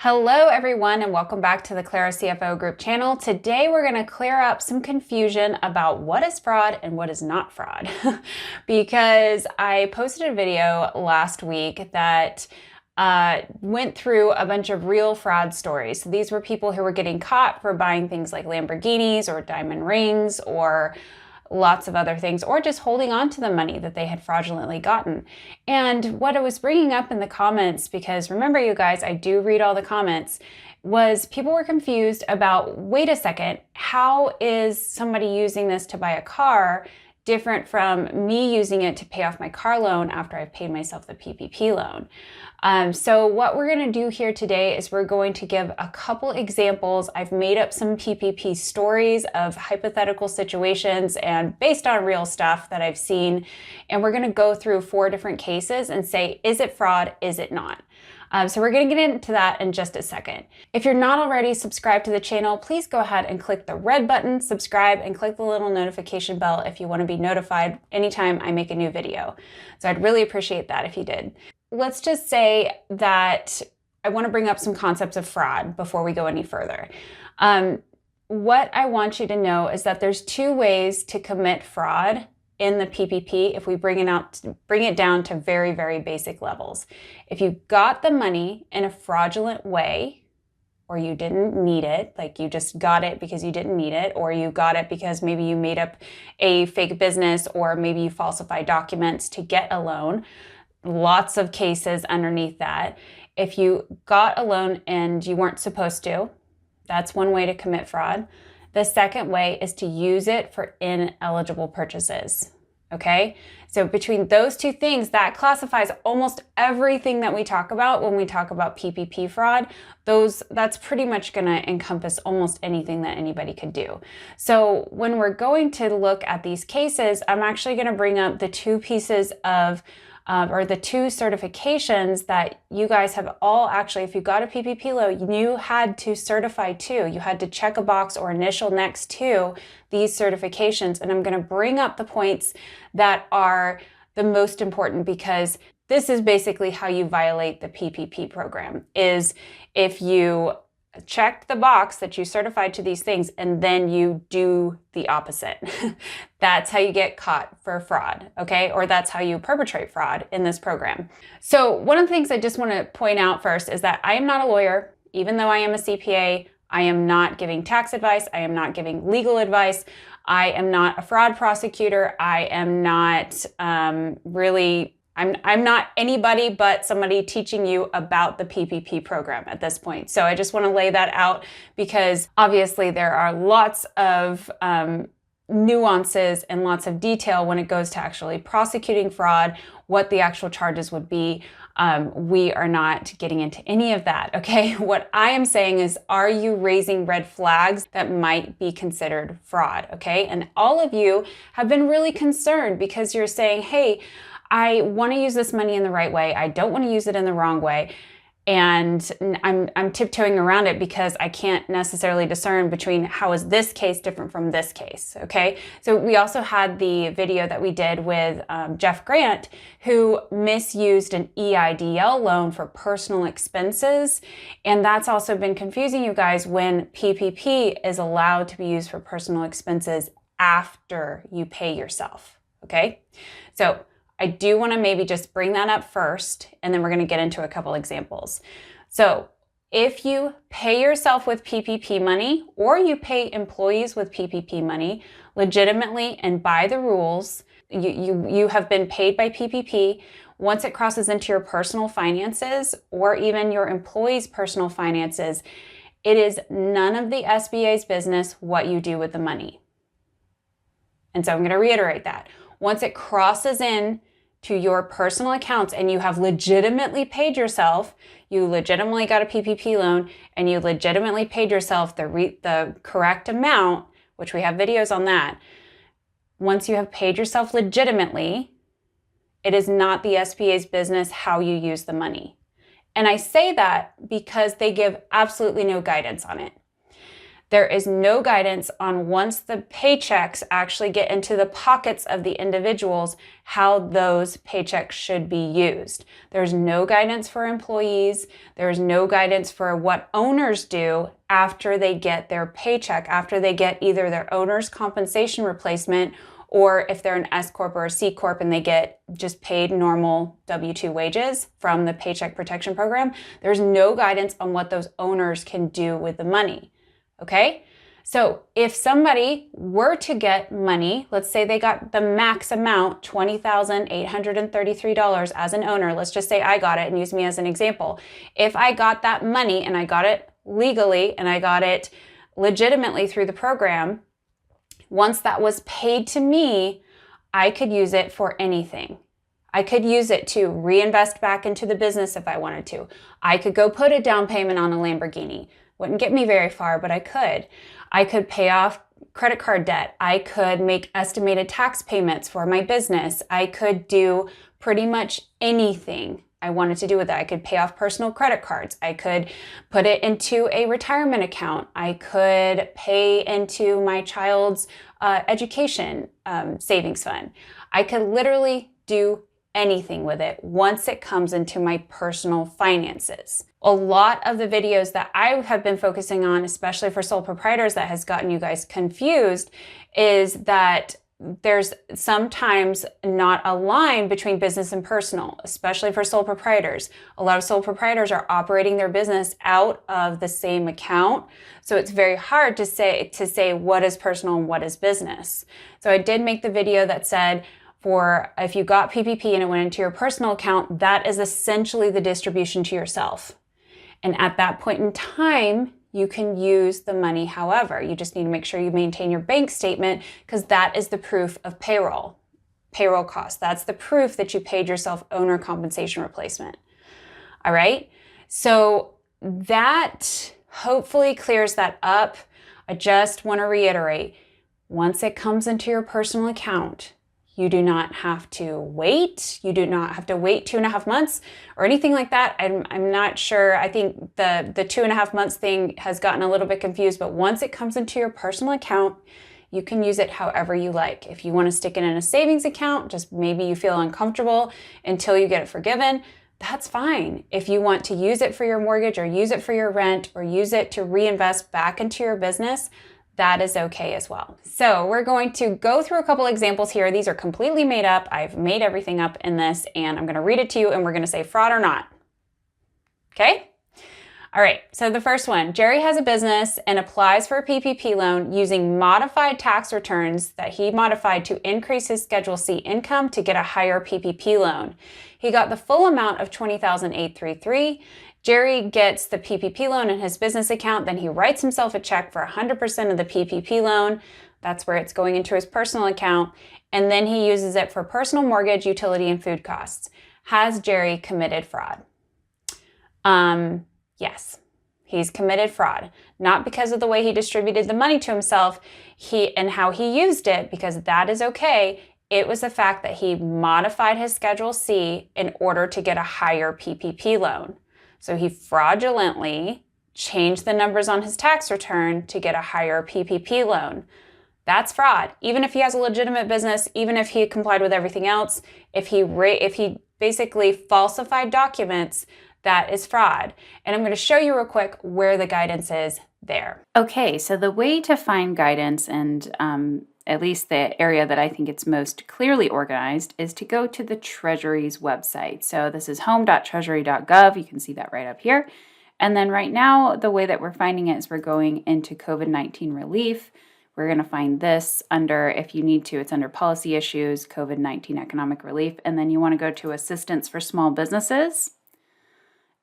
Hello everyone and welcome back to the Clara CFO Group channel. Today we're going to clear up some confusion about what is fraud and what is not fraud because I posted a video last week that went through a bunch of real fraud stories. So these were people who were getting caught for buying things like Lamborghinis or diamond rings or lots of other things, or just holding on to the money that they had fraudulently gotten. And what I was bringing up in the comments, because remember you guys, I do read all the comments, was people were confused about, wait a second, how is somebody using this to buy a car different from me using it to pay off my car loan after I've paid myself the PPP loan? So what we're going to do here today is we're going to give a couple examples. I've made up some PPP stories of hypothetical situations and based on real stuff that I've seen. And we're going to go through 4 different cases and say, is it fraud? Is it not? So we're going to get into that in just a second. If you're not already subscribed to the channel, please go ahead and click the red button, subscribe, and click the little notification bell if you want to be notified anytime I make a new video. So I'd really appreciate that if you did. Let's just say that I want to bring up some concepts of fraud before we go any further. What I want you to know is that there's 2 ways to commit fraud in the PPP if we bring it down to very, very basic levels. If you got the money in a fraudulent way, or you didn't need it, like you just got it because you didn't need it, or you got it because maybe you made up a fake business, or maybe you falsified documents to get a loan. Lots of cases underneath that. If you got a loan and you weren't supposed to, that's one way to commit fraud. The second way is to use it for ineligible purchases, okay? So between those 2 things, that classifies almost everything that we talk about when we talk about PPP fraud. That's pretty much gonna encompass almost anything that anybody could do. So when we're going to look at these cases, I'm actually gonna bring up the 2 pieces of or the 2 certifications that you guys have all actually, if you got a PPP loan, you had to certify to. You had to check a box or initial next to these certifications. And I'm going to bring up the points that are the most important, because this is basically how you violate the PPP program, is if you check the box that you certified to these things and then you do the opposite. That's how you get caught for fraud, okay? Or that's how you perpetrate fraud in this program. So one of the things I just want to point out first is that I am not a lawyer. Even though I am a CPA, I am not giving tax advice. I am not giving legal advice. I am not a fraud prosecutor. I am not I'm not anybody but somebody teaching you about the PPP program at this point. So I just want to lay that out, because obviously there are lots of nuances and lots of detail when it goes to actually prosecuting fraud, what the actual charges would be. We are not getting into any of that, okay? What I am saying is, are you raising red flags that might be considered fraud, okay? And all of you have been really concerned because you're saying, hey, I want to use this money in the right way. I don't want to use it in the wrong way. And I'm tiptoeing around it because I can't necessarily discern between how is this case different from this case, okay? So we also had the video that we did with Jeff Grant, who misused an EIDL loan for personal expenses. And that's also been confusing you guys when PPP is allowed to be used for personal expenses after you pay yourself, okay? So I do want to maybe just bring that up first, and then we're going to get into a couple examples. So if you pay yourself with PPP money, or you pay employees with PPP money legitimately and by the rules, you have been paid by PPP. Once it crosses into your personal finances or even your employees' personal finances, it is none of the SBA's business what you do with the money. And so I'm going to reiterate that. Once it crosses in to your personal accounts and you have legitimately paid yourself, you legitimately got a PPP loan, and you legitimately paid yourself the correct amount, which we have videos on that. Once you have paid yourself legitimately, it is not the SBA's business how you use the money. And I say that because they give absolutely no guidance on it. There is no guidance on once the paychecks actually get into the pockets of the individuals, how those paychecks should be used. There's no guidance for employees. There's no guidance for what owners do after they get their paycheck, after they get either their owner's compensation replacement, or if they're an S Corp or a C Corp and they get just paid normal W-2 wages from the Paycheck Protection Program. There's no guidance on what those owners can do with the money. Okay, so if somebody were to get money, let's say they got the max amount, $20,833 as an owner. Let's just say I got it and use me as an example. If I got that money and I got it legally and I got it legitimately through the program, once that was paid to me, I could use it for anything. I could use it to reinvest back into the business if I wanted to. I could go put a down payment on a Lamborghini. Wouldn't get me very far, but I could. I could pay off credit card debt. I could make estimated tax payments for my business. I could do pretty much anything I wanted to do with it. I could pay off personal credit cards. I could put it into a retirement account. I could pay into my child's education savings fund. I could literally do anything with it once it comes into my personal finances. A lot of the videos that I have been focusing on, especially for sole proprietors, that has gotten you guys confused, is that there's sometimes not a line between business and personal, especially for sole proprietors. A lot of sole proprietors are operating their business out of the same account. So it's very hard to say what is personal and what is business. So I did make the video that said, for if you got PPP and it went into your personal account, that is essentially the distribution to yourself. And at that point in time, you can use the money however. You just need to make sure you maintain your bank statement, because that is the proof of payroll costs. That's the proof that you paid yourself owner compensation replacement. All right. So that hopefully clears that up. I just want to reiterate, once it comes into your personal account, you do not have to wait. You do not have to wait 2.5 months or anything like that. I'm not sure. I think the 2.5 months thing has gotten a little bit confused, but once it comes into your personal account, you can use it however you like. If you want to stick it in a savings account, just maybe you feel uncomfortable until you get it forgiven, that's fine. If you want to use it for your mortgage or use it for your rent or use it to reinvest back into your business, that is okay as well. So we're going to go through a couple examples here. These are completely made up. I've made everything up in this, and I'm going to read it to you, and we're going to say fraud or not. Okay? All right, so the first one, Jerry has a business and applies for a PPP loan using modified tax returns that he modified to increase his Schedule C income to get a higher PPP loan. He got the full amount of $20,833. Jerry gets the PPP loan in his business account, then he writes himself a check for 100% of the PPP loan. That's where it's going into his personal account, and then he uses it for personal mortgage, utility, and food costs. Has Jerry committed fraud? Yes, he's committed fraud. Not because of the way he distributed the money to himself and how he used it, because that is okay. It was the fact that he modified his Schedule C in order to get a higher PPP loan. So he fraudulently changed the numbers on his tax return to get a higher PPP loan. That's fraud. Even if he has a legitimate business, even if he complied with everything else, if he basically falsified documents, that is fraud. And I'm going to show you real quick where the guidance is there. Okay, so the way to find guidance, and at least the area that I think it's most clearly organized, is to go to the Treasury's website. So this is home.treasury.gov. You can see that right up here. And then right now, the way that we're finding it is we're going into COVID-19 relief. We're going to find this under, if you need to, it's under policy issues, COVID-19 economic relief. And then you want to go to assistance for small businesses,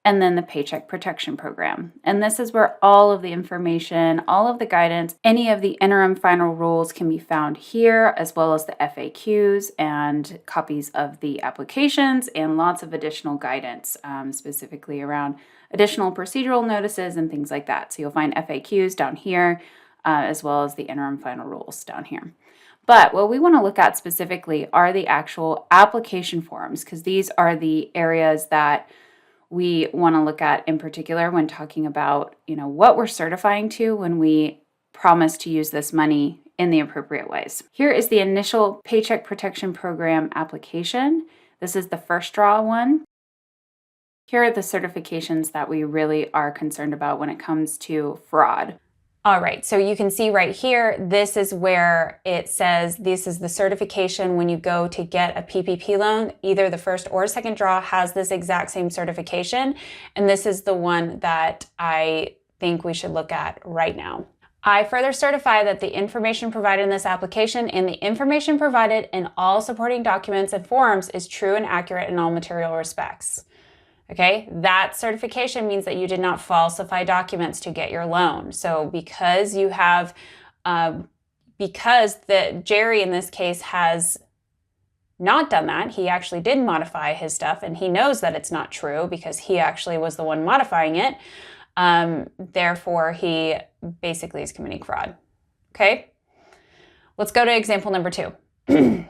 and then the Paycheck Protection Program. And this is where all of the information, all of the guidance, any of the interim final rules can be found here, as well as the FAQs and copies of the applications and lots of additional guidance, specifically around additional procedural notices and things like that. So you'll find FAQs down here, as well as the interim final rules down here. But what we want to look at specifically are the actual application forms, because these are the areas that we want to look at in particular when talking about, what we're certifying to when we promise to use this money in the appropriate ways. Here is the initial Paycheck Protection Program application. This is the first draw one. Here are the certifications that we really are concerned about when it comes to fraud. All right, so you can see right here, this is where it says this is the certification when you go to get a PPP loan. Either the first or second draw has this exact same certification, and this is the one that I think we should look at right now. I further certify that the information provided in this application and the information provided in all supporting documents and forms is true and accurate in all material respects. Okay, that certification means that you did not falsify documents to get your loan. So because you have, because Jerry in this case has not done that, he actually did modify his stuff and he knows that it's not true because he actually was the one modifying it. Therefore, he basically is committing fraud. Okay, let's go to example number 2.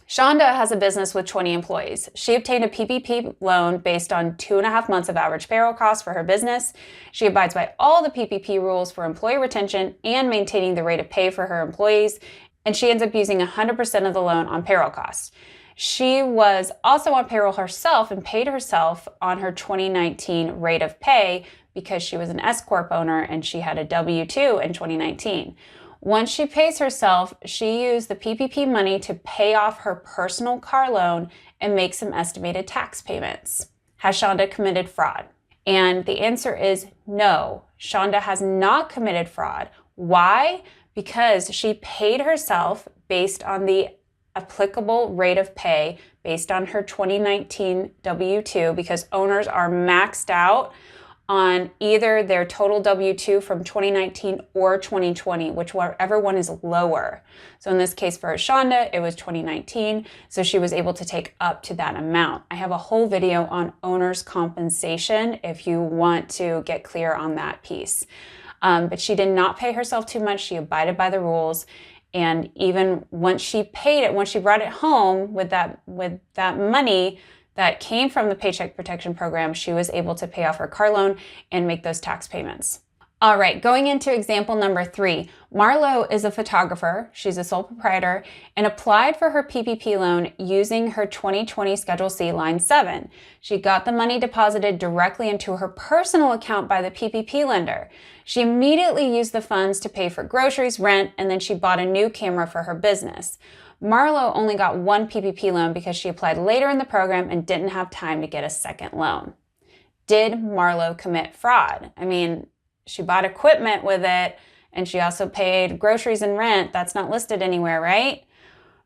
Shonda has a business with 20 employees. She obtained a PPP loan based on 2.5 months of average payroll costs for her business. She abides by all the PPP rules for employee retention and maintaining the rate of pay for her employees, and she ends up using 100% of the loan on payroll costs. She was also on payroll herself and paid herself on her 2019 rate of pay because she was an S-Corp owner and she had a W-2 in 2019. Once she pays herself, she used the PPP money to pay off her personal car loan and make some estimated tax payments. Has Shonda committed fraud? And the answer is no. Shonda has not committed fraud. Why? Because she paid herself based on the applicable rate of pay based on her 2019 W-2, because owners are maxed out on either their total W-2 from 2019 or 2020, whichever one is lower. So in this case for Shonda, it was 2019, so she was able to take up to that amount. I have a whole video on owner's compensation if you want to get clear on that piece. But she did not pay herself too much. She abided by the rules. And even once she paid it, once she brought it home with that money that came from the Paycheck Protection Program, she was able to pay off her car loan and make those tax payments. All right, going into example number 3, Marlo is a photographer. She's a sole proprietor and applied for her PPP loan using her 2020 Schedule C line 7. She got the money deposited directly into her personal account by the PPP lender. She immediately used the funds to pay for groceries, rent, and then she bought a new camera for her business. Marlo only got one PPP loan because she applied later in the program and didn't have time to get a second loan. Did Marlo commit fraud? I mean, she bought equipment with it and she also paid groceries and rent. That's not listed anywhere, right?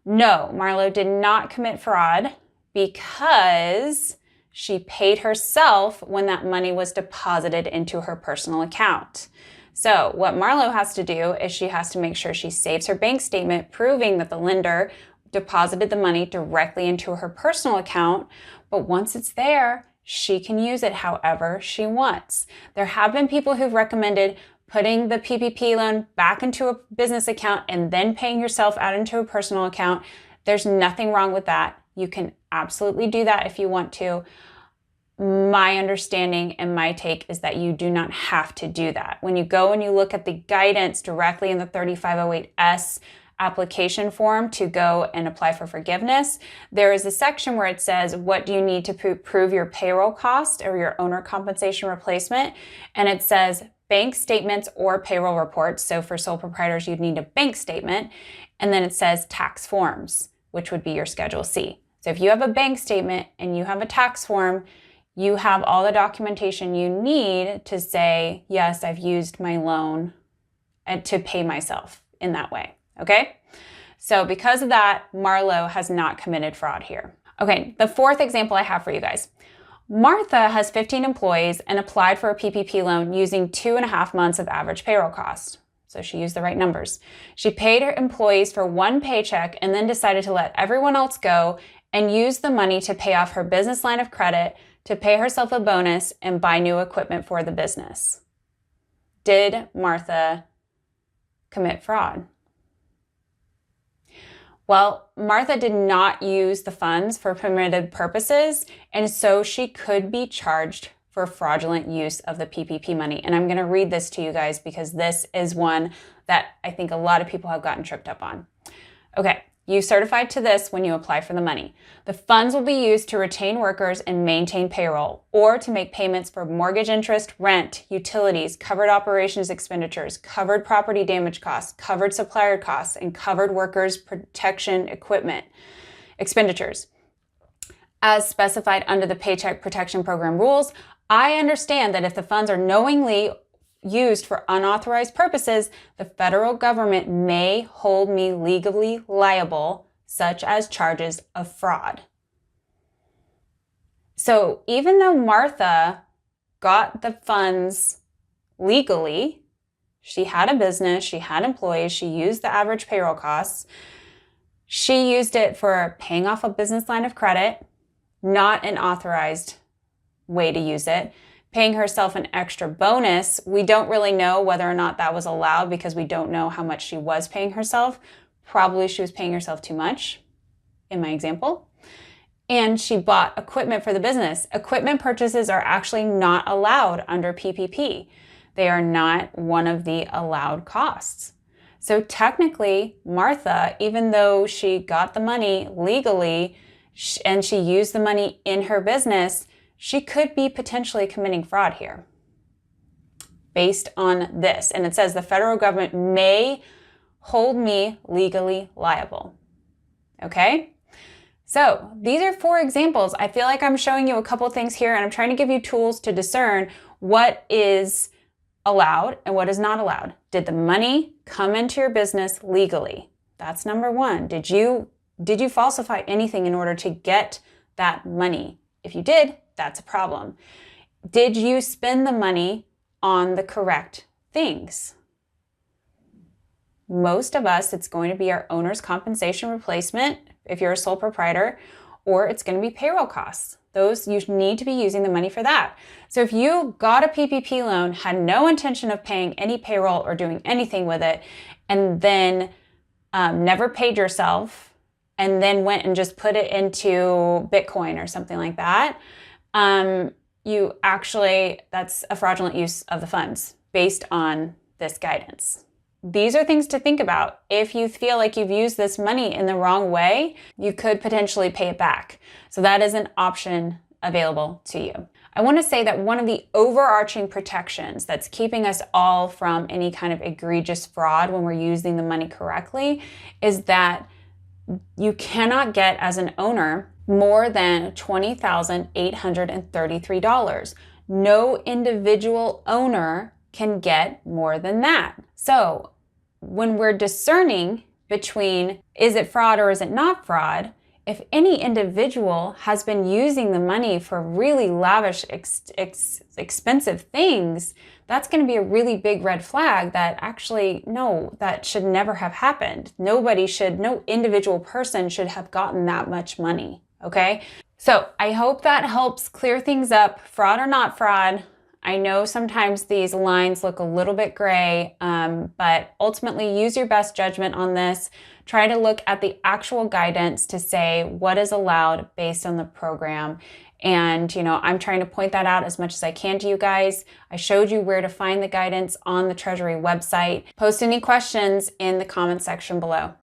No, Marlo did not commit fraud because she paid herself when that money was deposited into her personal account. So what Marlo has to do is she has to make sure she saves her bank statement proving that the lender deposited the money directly into her personal account. But once it's there, she can use it however she wants. There have been people who've recommended putting the PPP loan back into a business account and then paying yourself out into a personal account. There's nothing wrong with that. You can absolutely do that if you want to. My understanding and my take is that you do not have to do that. When you go and you look at the guidance directly in the 3508S application form to go and apply for forgiveness, there is a section where it says, what do you need to prove your payroll cost or your owner compensation replacement? And it says bank statements or payroll reports. So for sole proprietors, you'd need a bank statement. And then it says tax forms, which would be your Schedule C. So if you have a bank statement and you have a tax form, you have all the documentation you need to say, yes, I've used my loan and to pay myself in that way, okay? So because of that, Marlo has not committed fraud here. Okay, the fourth example I have for you guys. Martha has 15 employees and applied for a PPP loan using 2.5 months of average payroll cost. So she used the right numbers. She paid her employees for one paycheck and then decided to let everyone else go and use the money to pay off her business line of credit, to pay herself a bonus and buy new equipment for the business. Did Martha commit fraud? Well, Martha did not use the funds for permitted purposes, and so she could be charged for fraudulent use of the PPP money. And I'm going to read this to you guys because this is one that I think a lot of people have gotten tripped up on. Okay, you certified to this when you apply for the money. The funds will be used to retain workers and maintain payroll, or to make payments for mortgage interest, rent, utilities, covered operations expenditures, covered property damage costs, covered supplier costs, and covered workers protection equipment expenditures, as specified under the Paycheck Protection Program rules. I understand that if the funds are knowingly used for unauthorized purposes, the federal government may hold me legally liable, such as charges of fraud. So even though Martha got the funds legally, she had a business, she had employees, she used the average payroll costs, she used it for paying off a business line of credit, not an authorized way to use it, paying herself an extra bonus. We don't really know whether or not that was allowed because we don't know how much she was paying herself. Probably she was paying herself too much, in my example. And she bought equipment for the business. Equipment purchases are actually not allowed under PPP. They are not one of the allowed costs. So technically, Martha, even though she got the money legally and she used the money in her business, she could be potentially committing fraud here based on this. And it says the federal government may hold me legally liable. Okay? So these are 4 examples. I feel like I'm showing you a couple of things here, and I'm trying to give you tools to discern what is allowed and what is not allowed. Did the money come into your business legally? That's number 1. Did you falsify anything in order to get that money? If you did, that's a problem. Did you spend the money on the correct things? Most of us, it's going to be our owner's compensation replacement if you're a sole proprietor, or it's going to be payroll costs. Those, you need to be using the money for that. So if you got a PPP loan, had no intention of paying any payroll or doing anything with it, and then never paid yourself, and then went and just put it into Bitcoin or something like that, that's a fraudulent use of the funds based on this guidance. These are things to think about. If you feel like you've used this money in the wrong way, you could potentially pay it back. So that is an option available to you. I want to say that one of the overarching protections that's keeping us all from any kind of egregious fraud when we're using the money correctly is that you cannot get, as an owner, more than $20,833. No individual owner can get more than that. So when we're discerning between is it fraud or is it not fraud, if any individual has been using the money for really lavish, expensive things, that's going to be a really big red flag that actually, no, that should never have happened. No individual person should have gotten that much money, okay? So I hope that helps clear things up, fraud or not fraud. I know sometimes these lines look a little bit gray, but ultimately use your best judgment on this. Try to look at the actual guidance to say what is allowed based on the program. And, I'm trying to point that out as much as I can to you guys. I showed you where to find the guidance on the Treasury website. Post any questions in the comment section below.